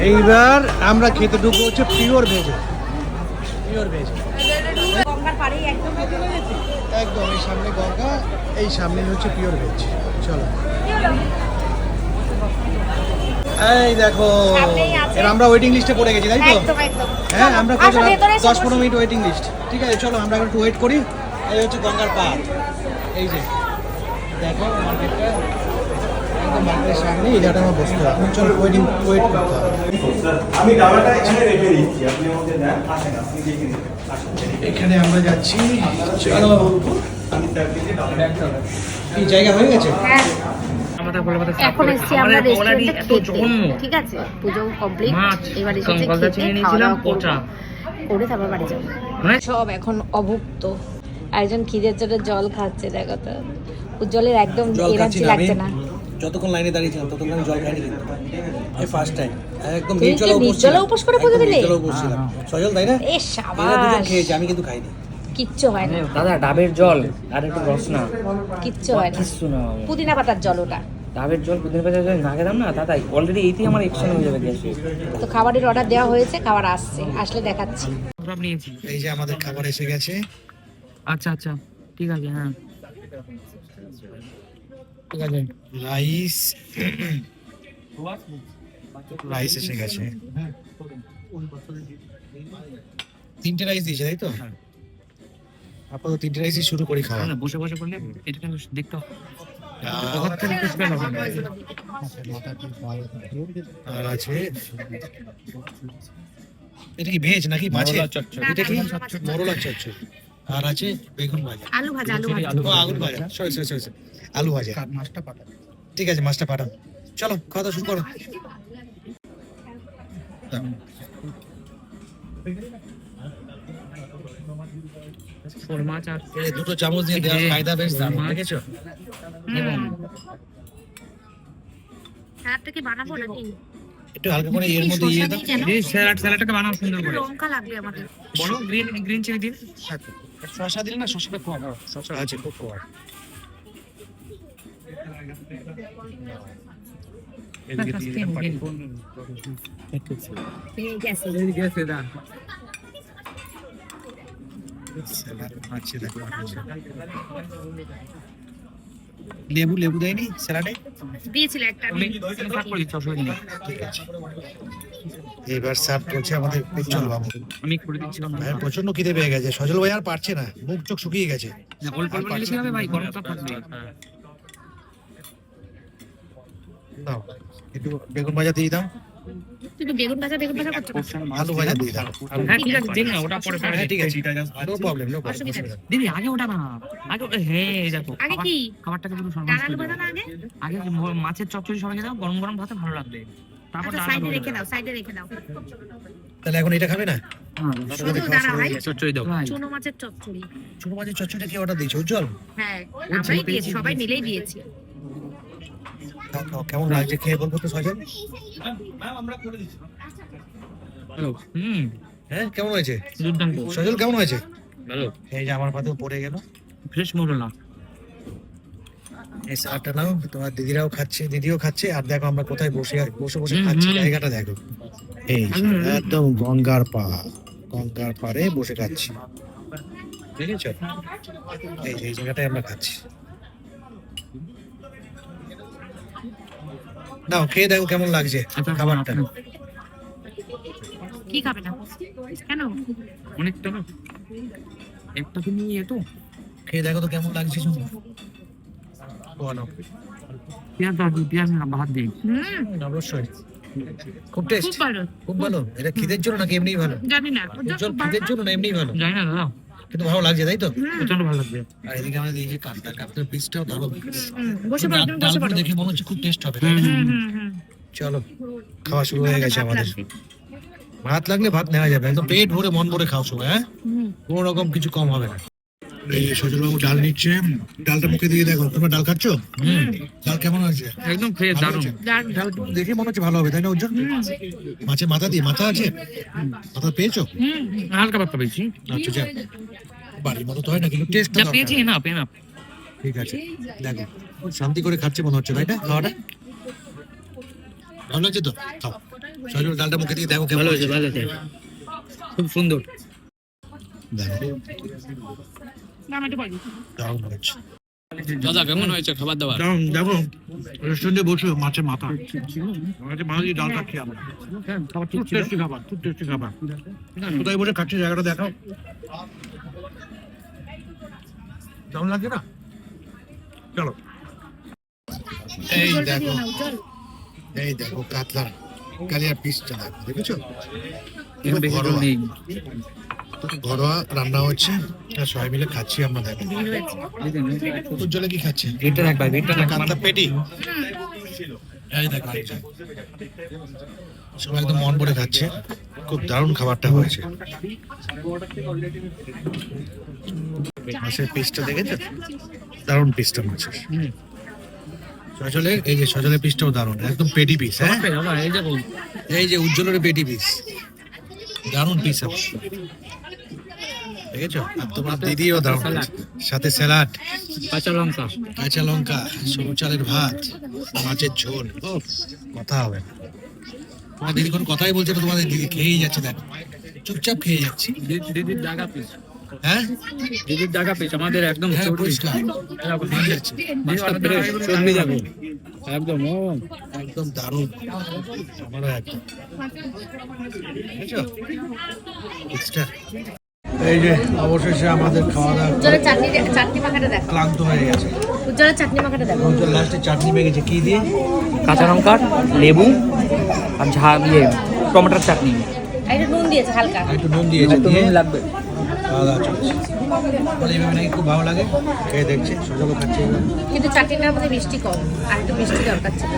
এইবার আমরা খেতে ঢুকবো হচ্ছে পিওর ভেজ। একদম এই সামনে গঙ্গা, এই সামনে হচ্ছে পিওর ভেজ। চলো এই দেখো, এর আমরা ওয়েটিং লিস্টে পড়ে গেছি তাই তো? হ্যাঁ, আমরা 10-15 মিনিট ওয়েটিং লিস্ট। ঠিক আছে, চলো আমরা একটু ওয়েট করি। এই হচ্ছে গঙ্গার পাড়, এই যে দেখো মার্কেটটা একদম মার্কেটের সামনে, এই জায়গাটা আমার বসতে হবে। চলো ওয়েট করতে হবে। আমি দাবাটা এখানে রেখে দিচ্ছি, আপনি আমাকে দেন, আসেন আপনি দেখে নিন। এখানে আমরা যাচ্ছি। চলো আমি তার দিকে দাবাটা এই জায়গা হয়ে গেছে। এখন এসছি আমরা রেস্টুরেন্টে খেতে, ঠিক আছে? পুজো কমপ্লিট, এবার এসেছে খেতে, খাওয়া দাওয়া করে তারপর বাড়ি যাবো। সব এখন অভুক্ত, একজন খিদের জন্য জল খাচ্ছে, দেখো তো উজ্জ্বলের একদম এনার্জি লাগছে না। যতক্ষণ লাইনে দাঁড়িয়েছিলাম ততক্ষণ আমি জল খাইনি, কিন্তু এই ফার্স্ট টাইম একদম তুমি কি নির্জলা উপোস করে পুজো দিলে? নির্জলা উপোস ছিলাম। সজল তাই না? এ শাবাশ, খেয়েছি, আমি কিন্তু খাইনি। কিচ্ছু হয় না দাদা, ডাবের জল আর একটু রস না, কিচ্ছু হয় না। কিছু না, পুদিনা পাতার জল ওটা। ডাবের জল পুদিনা পাতার জল না খেতাম না দাদা, অলরেডি এইতেই আমার এক্সচেঞ্জ হয়ে যাবে গ্যাসে। তো খাবারের অর্ডার দেওয়া হয়েছে, খাবার আসছে, আসলে দেখাচ্ছি। এই যে আমাদের খাবার এসে গেছে। আচ্ছা আচ্ছা, ঠিক আছে। হ্যাঁ ঠিক আছে। রাইস এসে গেছে। 3টে রাইস দিয়েছে তাই তো? আপাতত 3টে রাইসই শুরু করি খাওয়া। বসে বসে করলে এটা কেন দেখতে হবে? আর আছে, এটা কি ভেজ নাকি মাছের? এটা কি মরলা চচ্চড়ি। আর আছে বেগুন ভাজা, আলু ভাজা, আলু ভাজা, আলু ভাজা, সরি আলু ভাজা। মাছটা পাঠান। ঠিক আছে, মাছটা পাঠান। চলো খাওয়া দাওয়া শুরু করো। শোল মাছ আর এই দুটো চামচ দিয়ে দেওয়ার কায়দা বেশ দারুণ, দেখেছো? স্যালাডটা কি বানাবো নাকি? একটু হালকা করে এর মধ্যে ইয়ে দাও। এই স্যালাডটাকে বানাও সুন্দর করে। লঙ্কা লাগবে আমাদের। বড় গ্রিন চিলি দিন। শসা দিলে না, শসাটা খুব ভালো। শসা আছে খুব কড়া। লেবু দেয়নি স্যালাডে? দিয়েছিল একটা। ঠিক আছে, এবার সার্ভ করছে আমাদের উজ্জ্বল বাবু। আমি করে দিচ্ছিলাম। ভাইয়ের প্রচন্ড খিদে পেয়ে গেছে, সজল ভাই আর পারছে না, মুখ চোখ শুকিয়ে গেছে। অল্প অল্প নিলে কি হবে ভাই, গরমটা থাকবে। দাও একটু বেগুন ভাজা দিয়ে দাও। তুমি বেগুন ভাজা করছো? আলু ভাজা দিয়ে দাও। হ্যাঁ ঠিক আছে, দিন না, ওটা পরে পরে। হ্যাঁ ঠিক আছে, নো প্রবলেম। দিদি আগে ওটা না, আগে হ্যাঁ দেখো আগে কি খাবারটাকে পুরো ডাল সর্বনাশ আলু করে ভাজা দাও। না আগে? আগে মাছের চচ্চড়ি সবাইকে দাও, গরম গরম ভাতে ভালো লাগবে। তারপর আচ্ছা, সাইডে রেখে দাও, সাইডে রেখে দাও। তাহলে এখন এটা খাবে না? শুধু দাঁড়া ভাই, চচ্চড়ি দাও। চুনো মাছের চচ্চড়ি। ছোট মাছের চচ্চড়িটা কি অর্ডার দিয়েছে উজ্জ্বল? হ্যাঁ, আমরাই দিয়েছি, সবাই মিলেই দিয়েছি। খাও, খাও, কেমন লাগছে খেয়ে বলবো তো সজল? হ্যাঁ কেমন হয়েছে দুর্দান্ত। সজল, কেমন হয়েছে? ভালো, এই যে আমার পাতেও পড়ে গেল। ফ্রেশ মোরলা। এই সালাডটা নাও, তোমার দিদিরাও খাচ্ছে, দিদিও খাচ্ছে। আর দেখো আমরা কোথায় বসে বসে খাচ্ছি, জায়গাটা দেখো। এই যে একদম গঙ্গার পাড়ে বসে খাচ্ছি, দেখেছো? এই যে এই জায়গাটায় আমরা খাচ্ছি। নাও খেয়ে দেখো কেমন লাগছে খাবারটা। কি খাবে না কেন? অনেকটা না, একটা তুমি এতো খেয়ে দেখো তো কেমন লাগছে। শুনো বলো। পেঁয়াজ না ভাত দিই। অবশ্যই খুব টেস্ট, খুব ভালো। এটা খিদের জন্য নাকি এমনিই ভালো? জানি না, উজ্জ্বল খিদের জন্য না এমনিই ভালো? জানি না দাদা, কিন্তু ভালো লাগছে তাই তো? প্রচন্ড ভালো লাগবে। আর এদিকে আমাদের এই যে কাপ্তার পিসটাও ভালো। বসে পড়ো, তুমি বসে পড়ো। দেখে মনে হচ্ছে খুব টেস্ট হবে, তাই না? চলো খাওয়া শুরু হয়ে গেছে আমাদের। ভাত লাগলে ভাত নেওয়া যাবে, একদম পেট ভরে মন ভরে খাও সবাই। হ্যাঁ, কোনো রকম কিছু কম হবে না। এই সজল বাবু ডাল নিচ্ছে, ডালটা মুখে দিয়ে দেখো। তোমরা ডাল খাচ্ছো? ডাল কেমন হয়েছে? একদম ফ্রেশ, দারুণ। ডাল দেখে মনে হচ্ছে ভালো হবে, তাই না উজ্জ্বল? মাছের মাথা দিয়ে, মাথা আছে? মাথা পেয়েছো? হালকা পাতলা পেয়েছি। আচ্ছা যাক, বাড়ির মতো তো হয় না, কিন্তু টেস্ট পেয়েছি না পেনা। ঠিক আছে, দেখো শান্তি করে খাচ্ছে মনে হচ্ছে, তাই না? খাওয়াটা ভালো লাগছে তো? খাও। সজল ডালটা মুখে দিয়ে দেখো কেমন ভালো হয়েছে। হয়েছে, ভালো হয়েছে, খুব সুন্দর। দেখো দারুণ হয়েছে। দাদা কেমন হয়েছে খাবার দাবার? দারুণ, দেখো রেস্টুরেন্টে বসে মাছের মাথা মাছ দিয়ে ডাল খাচ্ছি আমরা। খুব টেস্টি খাবার, খুব টেস্টি খাবার। কোথায় বসে খাচ্ছি জায়গাটা দেখাও, কেমন লাগছে না? চলো এই দেখো, এই দেখো কাতলার কালিয়ার পিসটা দেখো, দেখেছো? এখানে বেশি ঘরোয়া। নেই। ঘরোয়া রান্না হচ্ছে আর সবাই মিলে খাচ্ছি আমরা। দেখো উজ্জ্বলে কি খাচ্ছে? গেটটা রাখ ভাই, গেটটা রাখ। কাতলা পেটি, এই দেখো আরেকজন। সবাই একদম মন ভরে খাচ্ছে, খুব দারুণ খাবারটা হয়েছে। মাছের পিসটা দেখেছো? দারুণ পিসটা মাছের। সজলের, এই যে সজলের পিসটাও দারুণ, একদম পেটি পিস। হ্যাঁ বাবা, এই দেখো, এই যে উজ্জ্বলের পেটি পিস, দারুণ পিস আবার। দেখেছো? আর তোমার দিদিও দারুণ হয়েছে। সাথে স্যালাড, কাঁচা লঙ্কা। কাঁচা লঙ্কা, সরু চালের ভাত, মাছের ঝোল। ও কথা হবে না। তোমার দিদি কোনো কথাই বলছে না, তোমাদের দিদি খেয়েই যাচ্ছে। দেখো চুপচাপ খেয়ে যাচ্ছে। দিদির জায়গা পিস, হ্যাঁ দিদির জায়গা পিস আমাদের একদম হ্যাঁ চর্বি। পরিষ্কার খেয়ে যাচ্ছে। মাছটা ফ্রেশ, চর্বি যাবে একদম। ও একদম দারুণ, আমারও একদম। দেখেছো? পিসটা। এই যে অবশেষে আমাদের খাওয়া দাওয়া উজ্জ্বলের চাটনি মাখাটা দেখো, ক্লান্ত হয়ে গেছে। উজ্জ্বলের চাটনি মাখাটা দেখো। উজ্জ্বল লাস্টে চাটনি মেখেছে কি দিয়ে? কাঁচা লঙ্কা, লেবু আর ঝাল টমেটোর চাটনি। আর একটু নুন দিয়েছে হালকা। আর একটু নুন দিয়েছে, একটু দিয়ে নুন লাগবে। খাওয়া দাওয়া চলছে। বলে এইভাবে নাকি খুব ভালো লাগে, খেয়ে দেখছে, সজলও খাচ্ছে এবার। কিন্তু চাটনিটার মধ্যে মিষ্টি কম, আর একটু মিষ্টি দরকার ছিল।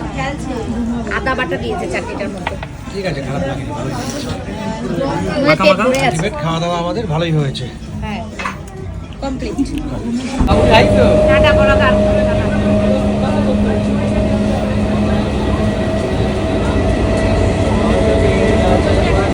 আদা বাটা দিয়েছে চাটনিটার মধ্যে। ঠিক আছে, খারাপ লাগেনি, ভালোই হয়েছে। মাখা মাখা। ঘুরে আছে। আলটিমেট খাওয়া দাওয়া আমাদের ভালোই হয়েছে। হ্যাঁ কমপ্লিট। তাই তো টাটা বড় গান।